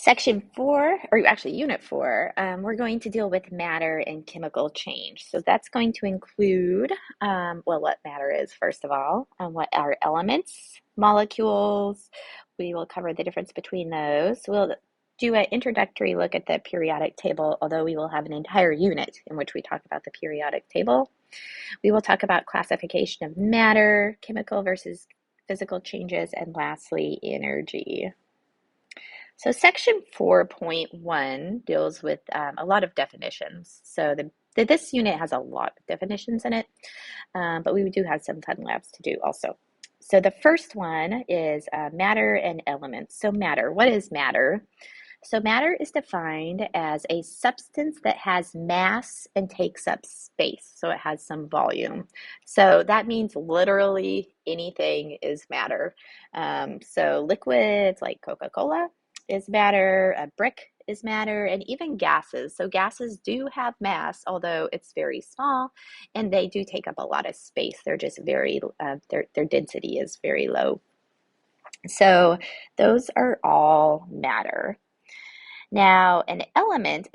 Section 4, or actually Unit 4, we're going to deal with matter and chemical change. So that's going to include, well, what matter is, first of all, what are elements, molecules. We will cover the difference between those. We'll do an introductory look at the periodic table, although we will have an entire unit in which we talk about the periodic table. We will talk about classification of matter, chemical versus physical changes, and lastly, energy. So section 4.1 deals with a lot of definitions. So this unit has a lot of definitions in it, but we do have some fun labs to do also. So the first one is matter and elements. So matter, what is matter? So matter is defined as a substance that has mass and takes up space. So it has some volume. So that means literally anything is matter. So liquids like Coca-Cola is matter, a brick is matter, and even gases. So gases do have mass, although it's very small, and they do take up a lot of space. They're just very, their density is very low. So those are all matter. Now, an element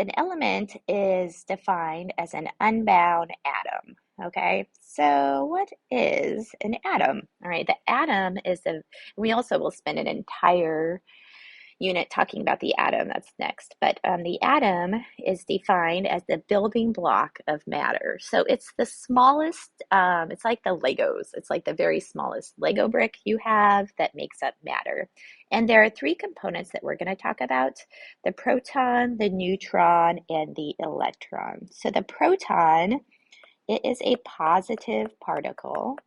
is defined as an unbound atom. Okay, so what is an atom? All right, the atom is we also will spend an entire unit talking about the atom. That's next. But the atom is defined as the building block of matter. So it's the smallest, it's like the Legos. It's like the very smallest Lego brick you have that makes up matter. And there are three components that we're going to talk about: the proton, the neutron, and the electron. So the proton, it is a positive particle,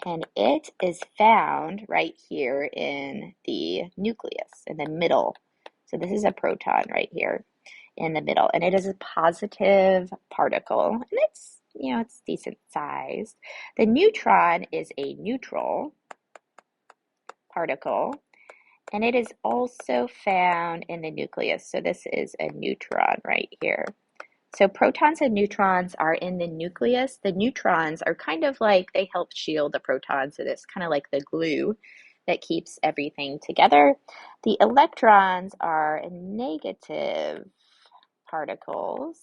and it is found right here in the nucleus, in the middle. So this is a proton right here in the middle, and it is a positive particle, and it's decent sized. The neutron is a neutral particle, and it is also found in the nucleus. So this is a neutron right here. So protons and neutrons are in the nucleus. The neutrons are kind of like, they help shield the protons, so it's kind of like the glue that keeps everything together. The electrons are negative particles,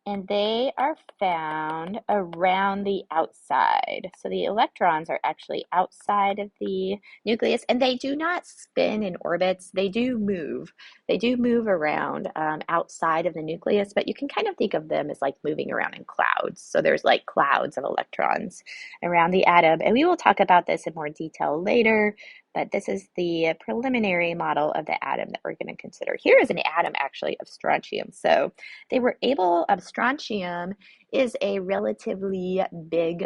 and they are found around the outside. So the electrons are actually outside of the nucleus, and they do not spin in orbits. They do move. They do move around outside of the nucleus, but you can kind of think of them as like moving around in clouds. So there's like clouds of electrons around the atom, and we will talk about this in more detail later. But this is the preliminary model of the atom that we're going to consider. Here is an atom actually of strontium. So strontium is a relatively big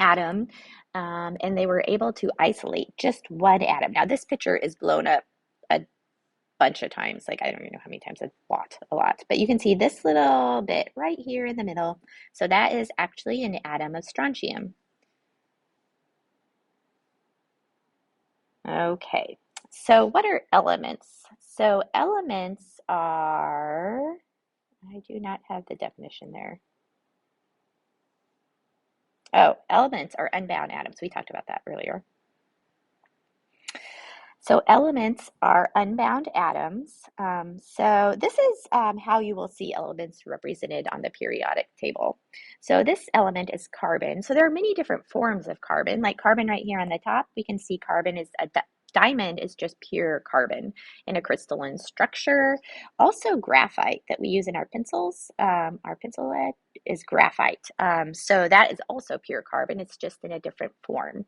atom, and they were able to isolate just one atom. Now this picture is blown up a bunch of times, like I don't even know how many times, a lot. But you can see this little bit right here in the middle. So that is actually an atom of strontium. Okay, so what are elements? So elements are, I do not have the definition there. Oh, elements are unbound atoms. We talked about that earlier. So elements are unbound atoms. So this is how you will see elements represented on the periodic table. So this element is carbon. So there are many different forms of carbon, like carbon right here on the top. We can see carbon is a diamond is just pure carbon in a crystalline structure. Also graphite that we use in our pencils, our pencil lead is graphite. So that is also pure carbon. It's just in a different form.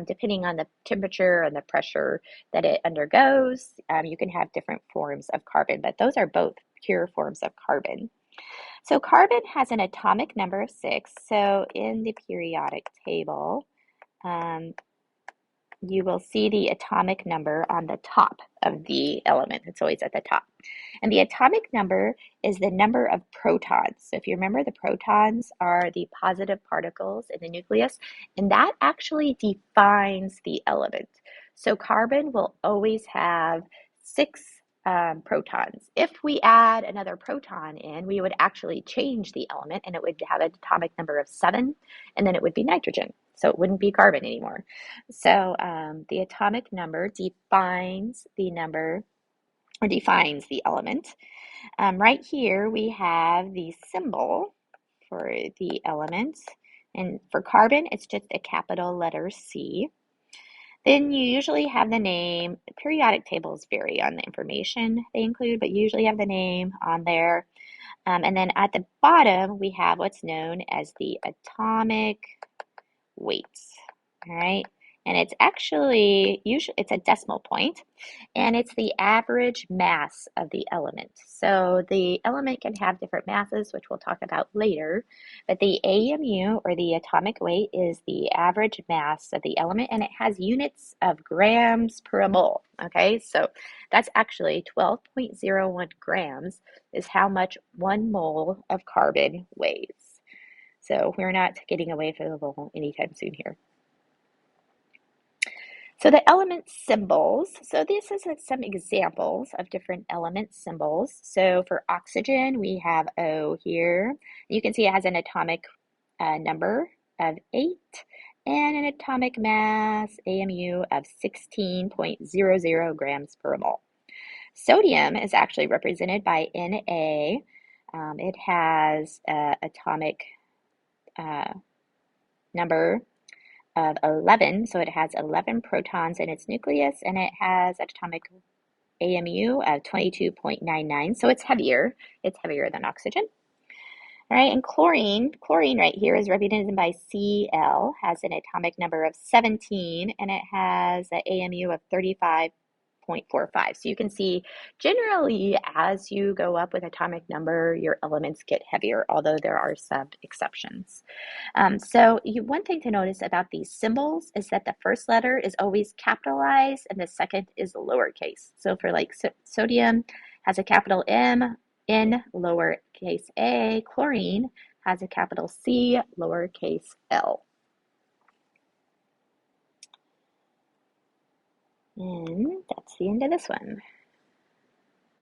Depending on the temperature and the pressure that it undergoes, you can have different forms of carbon, but those are both pure forms of carbon. So carbon has an atomic number of 6. So in the periodic table, you will see the atomic number on the top of the element. It's always at the top. And the atomic number is the number of protons. So if you remember, the protons are the positive particles in the nucleus, and that actually defines the element. So carbon will always have 6 protons. If we add another proton in, we would actually change the element, and it would have an atomic number of 7, and then it would be nitrogen. So it wouldn't be carbon anymore. So the atomic number defines the number or defines the element. Right here we have the symbol for the element. And for carbon, it's just a capital letter C. Then you usually have the name. Periodic tables vary on the information they include, but you usually have the name on there. And then at the bottom, we have what's known as the atomic weights. All right. And it's actually usually it's a decimal point, and it's the average mass of the element. So the element can have different masses, which we'll talk about later, but the AMU, or the atomic weight, is the average mass of the element, and it has units of grams per mole. Okay, so that's actually 12.01 grams is how much 1 mole of carbon weighs. So we're not getting away from the mole anytime soon here. So the element symbols. So this is some examples of different element symbols. So for oxygen, we have O here. You can see it has an atomic number of 8 and an atomic mass, AMU, of 16.00 grams per mole. Sodium is actually represented by Na. It has an atomic number of 11, so it has 11 protons in its nucleus, and it has an atomic AMU of 22.99, so it's heavier. It's heavier than oxygen. All right, and chlorine right here is represented by Cl, has an atomic number of 17, and it has an AMU of 35.45. So you can see generally as you go up with atomic number, your elements get heavier, although there are some exceptions. One thing to notice about these symbols is that the first letter is always capitalized and the second is lowercase. So for like sodium has a capital M, N, lowercase a. Chlorine has a capital C, lowercase l. And that's the end of this one.